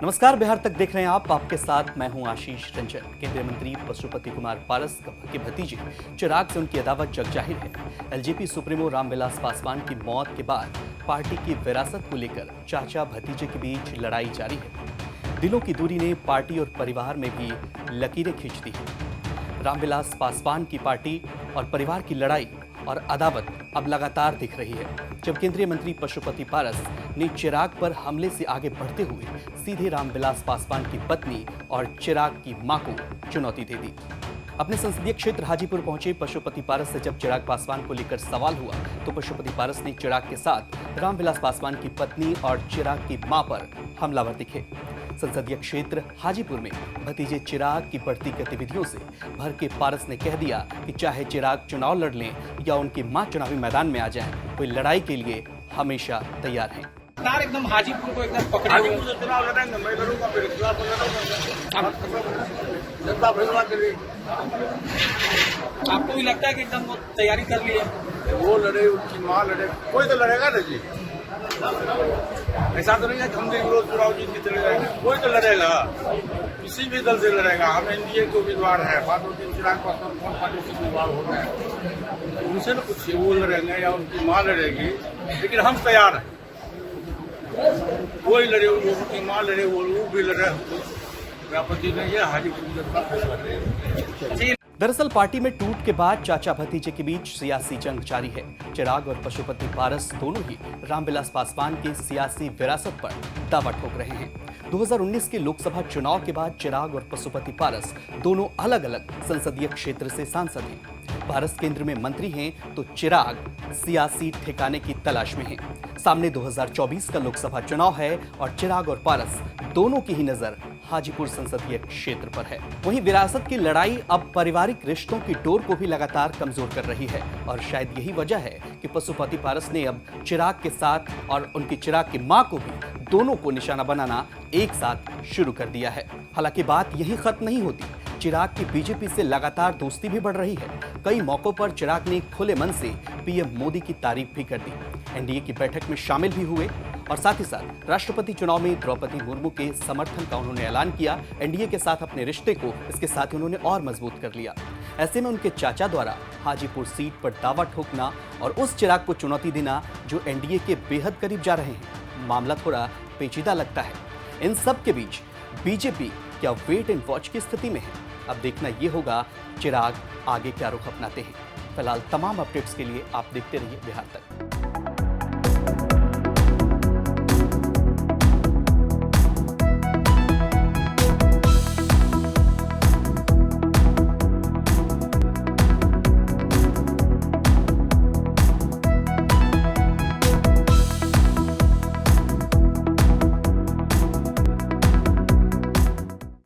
नमस्कार, बिहार तक देख रहे हैं आप। आपके साथ मैं हूं आशीष रंजन। केंद्रीय मंत्री पशुपति कुमार पारस के भतीजे चिराग से उनकी अदावत जग जाहिर है। एलजेपी सुप्रीमो रामविलास पासवान की मौत के बाद पार्टी की विरासत को लेकर चाचा भतीजे के बीच लड़ाई जारी है। दिलों की दूरी ने पार्टी और परिवार में भी लकीरें खींच दी है। रामविलास पासवान की पार्टी और परिवार की लड़ाई और अदावत अब लगातार दिख रही है, जब केंद्रीय मंत्री पशुपति पारस ने चिराग पर हमले से आगे बढ़ते हुए सीधे रामविलास पासवान की पत्नी और चिराग की मां को चुनौती दे दी। अपने संसदीय क्षेत्र हाजीपुर पहुंचे पशुपति पारस से जब चिराग पासवान को लेकर सवाल हुआ तो पशुपति पारस ने चिराग के साथ रामविलास पासवान की पत्नी और चिराग की मां पर हमलावर दिखे। संसदीय क्षेत्र हाजीपुर में भतीजे चिराग की बढ़ती गतिविधियों से भर के पारस ने कह दिया कि चाहे चिराग चुनाव लड़ लें या उनकी मां चुनावी मैदान में आ जाएं, कोई लड़ाई के लिए हमेशा तैयार हैं। एकदम हाजीपुर को एकदम पकड़े हुए चुनाव लड़ेंगे, मैं लड़ूंगा, मेरे खिलाफ जनता फैसला करेगी। आपको भी लगता है कि एकदम वो तैयारी कर ली है? वो लड़े, उनकी माँ लड़े, कोई तो लड़ेगा ना जी। ऐसा तो नहीं है हम विरोध चुनाव जीत के चले जाएंगे, कोई तो लड़ेगा, किसी भी दल से लड़ेगा। हम एनडीए के उम्मीदवार है, फारूकी चिराग पासवान कौन पार्टी से उम्मीदवार हो रहे हैं, उनसे ना पूछिए, वो लड़ेंगे या उनकी माँ लड़ेगी, लेकिन हम तैयार हैं। कोई लड़े, उनकी माँ लड़े, वो भी लड़े, आपत्ति नहीं है। हाजीपुर जनता फैसला करेगी। दरअसल पार्टी में टूट के बाद चाचा भतीजे के बीच सियासी जंग जारी है। चिराग और पशुपति पारस दोनों ही रामविलास पासवान की सियासी विरासत पर दावा ठोक रहे हैं। 2019 के लोकसभा चुनाव के बाद चिराग और पशुपति पारस दोनों अलग अलग संसदीय क्षेत्र से सांसद हैं। पारस केंद्र में मंत्री हैं तो चिराग सियासी ठिकाने की तलाश में हैं। सामने 2024 का लोकसभा चुनाव है और चिराग और पारस दोनों की ही नजर हाजीपुर संसदीय क्षेत्र पर है। वहीं विरासत की लड़ाई अब पारिवारिक रिश्तों की डोर को भी लगातार कमजोर कर रही है और शायद यही वजह है कि पशुपति पारस ने अब चिराग के साथ और उनकी चिराग की मां को भी दोनों को निशाना बनाना एक साथ शुरू कर दिया है। हालांकि बात यही खत्म नहीं होती। चिराग की बीजेपी से लगातार दोस्ती भी बढ़ रही है। कई मौकों पर चिराग ने खुले मन से पीएम मोदी की तारीफ भी कर दी। एनडीए की बैठक में शामिल भी हुए और साथ ही साथ राष्ट्रपति चुनाव में द्रौपदी मुर्मू के समर्थन का उन्होंने ऐलान किया। एनडीए के साथ अपने रिश्ते को इसके साथ ही उन्होंने और मजबूत कर लिया। ऐसे में उनके चाचा द्वारा हाजीपुर सीट पर दावा ठोकना और उस चिराग को चुनौती देना जो एनडीए के बेहद करीब जा रहे हैं, मामला थोड़ा पेचीदा लगता है। इन सब के बीच बीजेपी क्या वेट एंड वॉच की स्थिति में है? अब देखना यह होगा चिराग आगे क्या रुख अपनाते हैं। फिलहाल तमाम अपडेट्स के लिए आप देखते रहिए बिहार तक।